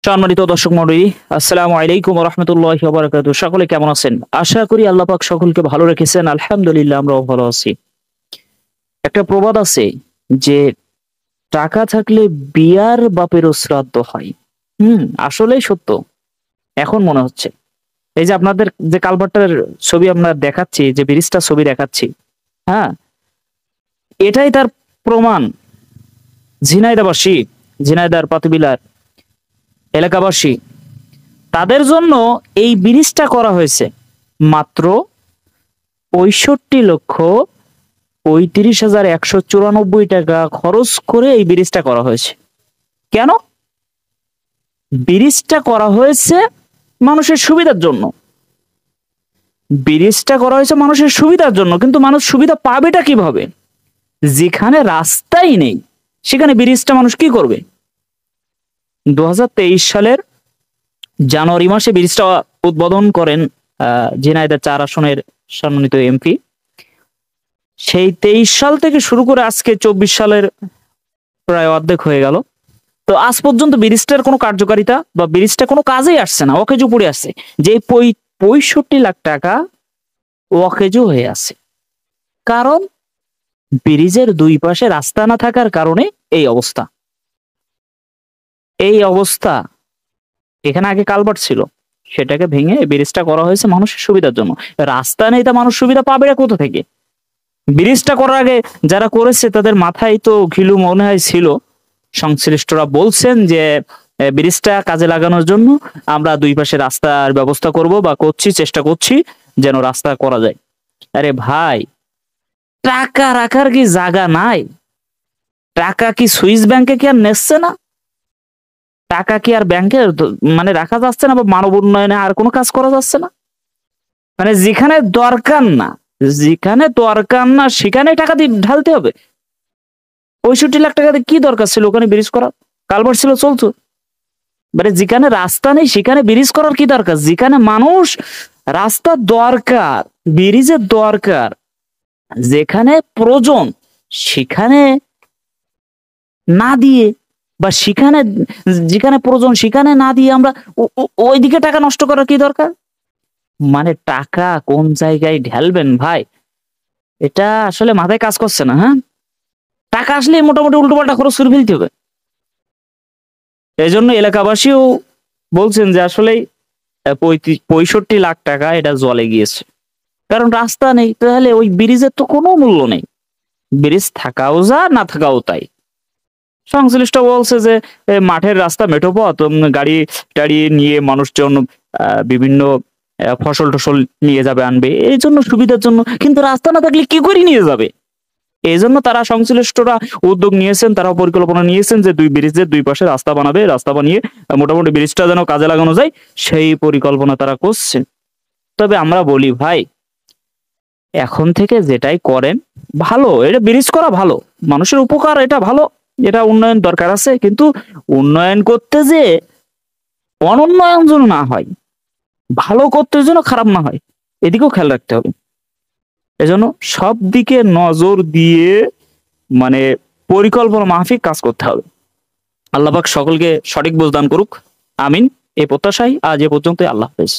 সম্মানিত দর্শক মণ্ডলী, আসসালামু আলাইকুম ওয়া রাহমাতুল্লাহি ওয়া বারাকাতুহু। সকলে কেমন আছেন? আশা করি আল্লাহ পাক সকলকে ভালো রেখেছেন। আলহামদুলিল্লাহ আমরাও ভালো আছি। একটা প্রবাদ আছে যে টাকা থাকলে বিয়ার বাপেরও শ্রাদ্ধ হয়। আসলেই সত্য। এখন মনে হচ্ছে। এই যে আপনাদের যে কালভার্টটার ছবি আমরা দেখাচ্ছি, যে ব্রিজটার ছবি দেখাচ্ছি, হ্যাঁ? এটাই তার প্রমাণ। ঝিনাইদহবাসী, ঝিনাইদহ পাতিবিলার এলাকাবাসী, তাদের জন্য এই ব্রিজটা করা হয়েছে মাত্র ৬৫,৩৫,১৯৪ টাকা খরচ করে এই ব্রিজটা করা হয়েছে। কেন? ব্রিজটা করা হয়েছে মানুষের সুবিধার জন্য। ব্রিজটা করা হয়েছে মানুষের সুবিধার জন্য, কিন্তু মানুষ সুবিধা পাবেটা কিভাবে? যেখানে রাস্তাই নেই সেখানে ব্রিজটা মানুষ কি করবে? ২০২৩ সালের জানুয়ারি মাসে ব্রিজটা উদ্বোধন করেন ঝিনাইদহ ৪ আসনের সম্মানিত এমপি। সেই ২৩ সাল থেকে শুরু করে আজকে ২৪ সালের প্রায় অর্ধেক হয়ে গেল। তো আজ পর্যন্ত ব্রিজটার কোনো কার্যকারিতা বা ব্রিজটা কোনো কাজেই আসছে না, অকেজো পড়ে আসছে। যে ৬৫ লাখ টাকা অকেজো হয়ে আছে। কারণ ব্রিজের দুই পাশে রাস্তা না থাকার কারণে এই অবস্থা। এই অবস্থা। এখানে আগে কালভার্ট ছিল, সেটাকে ভেঙে ব্রিজটা করা হয়েছে মানুষের সুবিধার জন্য। রাস্তা নেই, তা মানুষ সুবিধা পাবে কোথা থেকে? ব্রিজটা করার আগে যারা করেছে তাদের মাথায় তো ঘিলু মনে হয় ছিল। সংশ্লিষ্টরা বলছেন যে ব্রিজটা কাজে লাগানোর জন্য আমরা দুই পাশে রাস্তার ব্যবস্থা করব বা চেষ্টা করছি যেন রাস্তা করা যায়। আরে ভাই, টাকা রাখার কি জায়গা নাই? টাকা কি সুইস ব্যাংকে কি আর নেচ্ছে না? টাকা কি আর ব্যাংকে মানে রাখা যাচ্ছে না, বা মানব উন্নয়নে আর কোনো কাজ করা যাচ্ছে না? মানে যেখানে দরকার না, যেখানে দরকার না সেখানে টাকা দিয়ে ঢালতে হবে। ৬৫ লাখ টাকা দিয়ে কি দরকার ছিল ওখানে ব্রিজ করা? কালভার্ট ছিল, চলতো। মানে যেখানে রাস্তা নেই সেখানে ব্রিজ করার কি দরকার? যেখানে মানুষ রাস্তা দরকার, ব্রিজের দরকার, যেখানে প্রয়োজন সেখানে না দিয়ে, বা সেখানে যেখানে প্রয়োজন সেখানে না দিয়ে আমরা ওইদিকে টাকা নষ্ট করার কি দরকার? মানে টাকা কোন জায়গায় ঢালবেন ভাই, এটা আসলে মাথায় কাজ করছে না। হ্যাঁ, টাকা আসলে মোটামুটি উল্টোপাল্টা খরচ করে ফেলতে হবে। এই জন্য এলাকাবাসীও বলছেন যে আসলেই ৬৫ লাখ টাকা এটা জলে গিয়েছে। কারণ রাস্তা নেই, তাহলে ওই ব্রিজের তো কোনো মূল্য নেই। ব্রিজ থাকাও যা, না থাকাও তাই। সংশ্লিষ্ট বলছে যে মাঠের রাস্তা, মেঠো পথ, গাড়ি টাড়ি নিয়ে মানুষজন বিভিন্ন ফসল টসল নিয়ে যাবে, আনবে, এই জন্য সুবিধার জন্য। কিন্তু রাস্তা না থাকলে কি করে নিয়ে যাবে? এই জন্য তারা সংশ্লিষ্টরা উদ্যোগ নিয়েছেন, তারা পরিকল্পনা নিয়েছেন যে ব্রিজের দুই পাশে রাস্তা বানাবে, রাস্তা বানিয়ে মোটামুটি ব্রিজটা যেন কাজে লাগানো যায় সেই পরিকল্পনা তারা করছেন। তবে আমরা বলি ভাই, এখন থেকে যেটাই করেন ভালো, এটা ব্রিজ করা ভালো, মানুষের উপকার, এটা ভালো, এটা উন্নয়ন দরকার আছে। কিন্তু উন্নয়ন করতে যে অনুন্নয়ন যেন না হয়, ভালো করতে যেন খারাপ না হয়, এদিকেও খেয়াল রাখতে হবে। এজন্য সব দিকে নজর দিয়ে মানে পরিকল্পনা মাফিক কাজ করতে হবে। আল্লাহ পাক সকলকে সঠিক বুঝ দান করুক, আমিন। এই প্রত্যাশাই আজ এ পর্যন্ত। আল্লাহ হাফেজ।